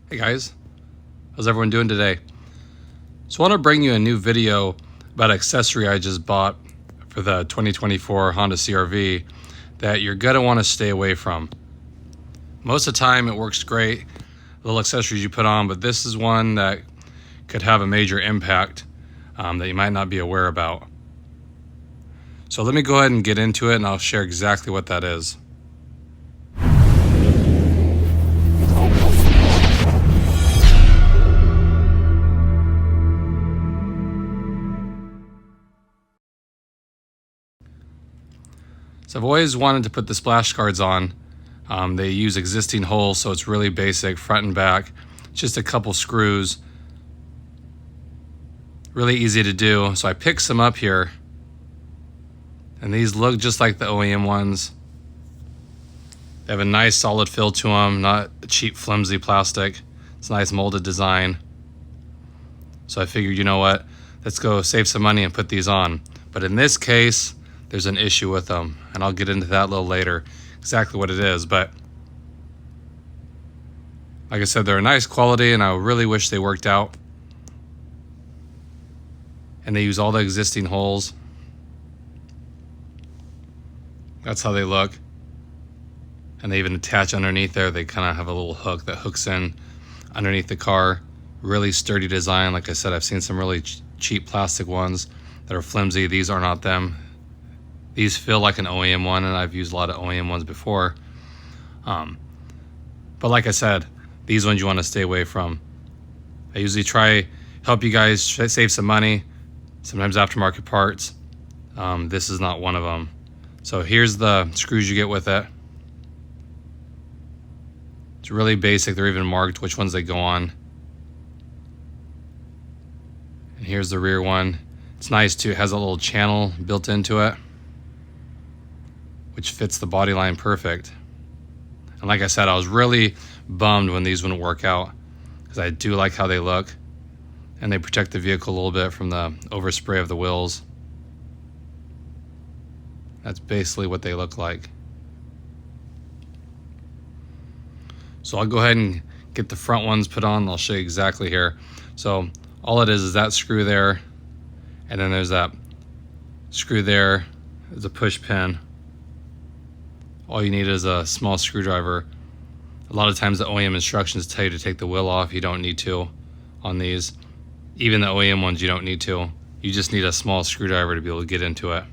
Hey guys, how's everyone doing today? So I want to bring you a new video about an accessory I just bought for the 2024 Honda CR-V that you're going to want to stay away from. Most of the time it works great, little accessories you put on, but this is one that could have a major impact that you might not be aware about. So let me go ahead and get into it and I'll share exactly what that is. So I've always wanted to put the splash guards on. They use existing holes, so it's really basic, front and back. Just a couple screws. Really easy to do. So I picked some up here. And these look just like the OEM ones. They have a nice solid feel to them, not cheap flimsy plastic. It's a nice molded design. So I figured, you know what, let's go save some money and put these on. But in this case, there's an issue with them, and I'll get into that a little later, exactly what it is. But like I said, they're a nice quality and I really wish they worked out. And they use all the existing holes. That's how they look. And they even attach underneath there. They kind of have a little hook that hooks in underneath the car. Really sturdy design. Like I said, I've seen some really cheap plastic ones that are flimsy. These are not them. These feel like an OEM one, and I've used a lot of OEM ones before. But like I said, these ones you want to stay away from. I usually try help you guys save some money, sometimes aftermarket parts. This is not one of them. So here's the screws you get with it. It's really basic. They're even marked which ones they go on. And here's the rear one. It's nice too. It has a little channel built into it, which fits the body line perfect. And like I said, I was really bummed when these wouldn't work out because I do like how they look and they protect the vehicle a little bit from the overspray of the wheels. That's basically what they look like. So I'll go ahead and get the front ones put on. I'll show you exactly here. So all it is that screw there, and then there's that screw there. There's a push pin. All you need is a small screwdriver. A lot of times the OEM instructions tell you to take the wheel off. You don't need to on these. Even the OEM ones, you don't need to. You just need a small screwdriver to be able to get into it.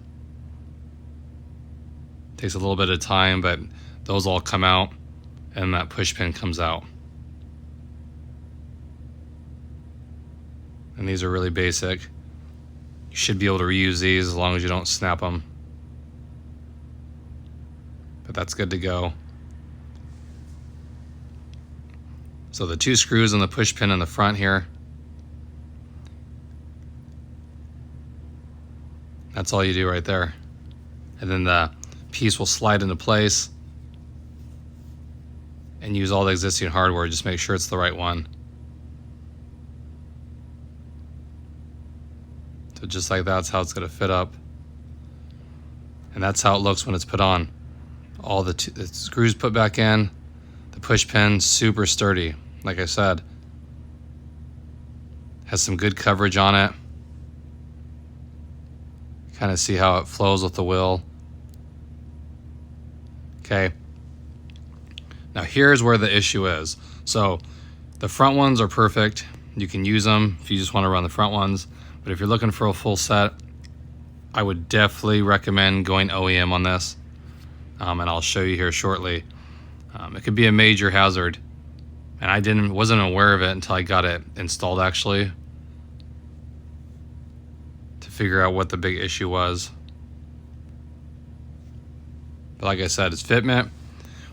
Takes a little bit of time, but those all come out and that push pin comes out. And these are really basic. You should be able to reuse these as long as you don't snap them. But that's good to go. So the two screws and the push pin in the front here. That's all you do right there. And then the piece will slide into place and use all the existing hardware. Just make sure it's the right one. So just like that's how it's going to fit up. And that's how it looks when it's put on. All the screws put back in, the push pin, super sturdy. Like I said, has some good coverage on it. Kind of see how it flows with the wheel. Okay. Now here's where the issue is. So the front ones are perfect. You can use them if you just want to run the front ones. But if you're looking for a full set, I would definitely recommend going OEM on this. And I'll show you here shortly. It could be a major hazard, and I wasn't aware of it until I got it installed actually, to figure out what the big issue was. But like I said, it's fitment,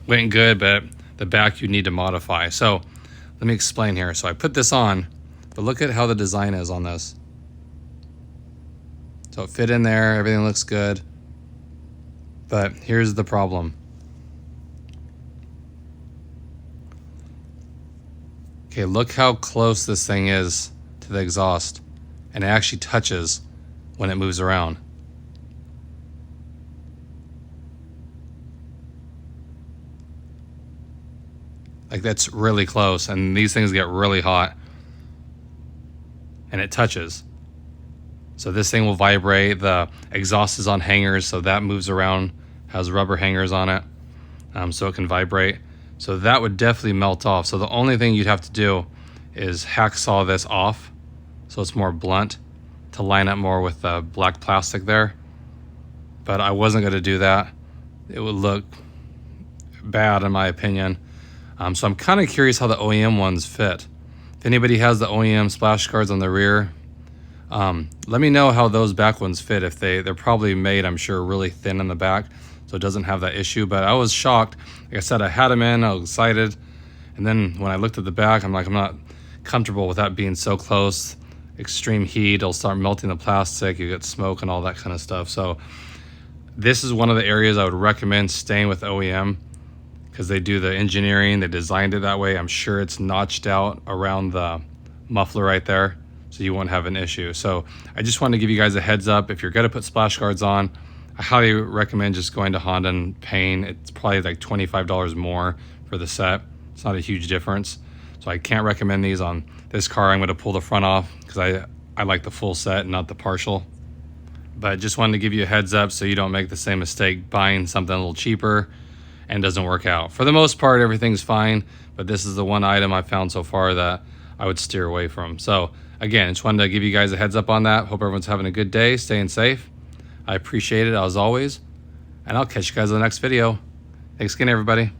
went good, but the back you need to modify. So let me explain here. So I put this on, but look at how the design is on this. So it fit in there, everything looks good. But here's the problem. Okay, look how close this thing is to the exhaust, and it actually touches when it moves around. Like that's really close, and these things get really hot and it touches. So this thing will vibrate. The exhaust is on hangers, so that moves around, has rubber hangers on it, so it can vibrate. So that would definitely melt off. So the only thing you'd have to do is hacksaw this off so it's more blunt to line up more with the black plastic there. But I wasn't going to do that. It would look bad in my opinion. So I'm kind of curious how the OEM ones fit. If anybody has the OEM splash guards on the rear, let me know how those back ones fit. If they're probably made, I'm sure, really thin in the back, so it doesn't have that issue. But I was shocked. Like I said, I had them in, I was excited, and then when I looked at the back, I'm like, I'm not comfortable with that being so close. Extreme heat, it'll start melting the plastic, you get smoke and all that kind of stuff. So this is one of the areas I would recommend staying with OEM, because they do the engineering, they designed it that way. I'm sure it's notched out around the muffler right there, so you won't have an issue. So I just wanted to give you guys a heads up. If you're gonna put splash guards on, I highly recommend just going to Honda and paying. It's probably like $25 more for the set. It's not a huge difference. So I can't recommend these on this car. I'm gonna pull the front off because I like the full set, not the partial. But just wanted to give you a heads up so you don't make the same mistake buying something a little cheaper and doesn't work out. For the most part, everything's fine, but this is the one item I found so far that I would steer away from. So again, just wanted to give you guys a heads up on that. Hope everyone's having a good day, staying safe. I appreciate it as always, and I'll catch you guys in the next video. Thanks again, everybody.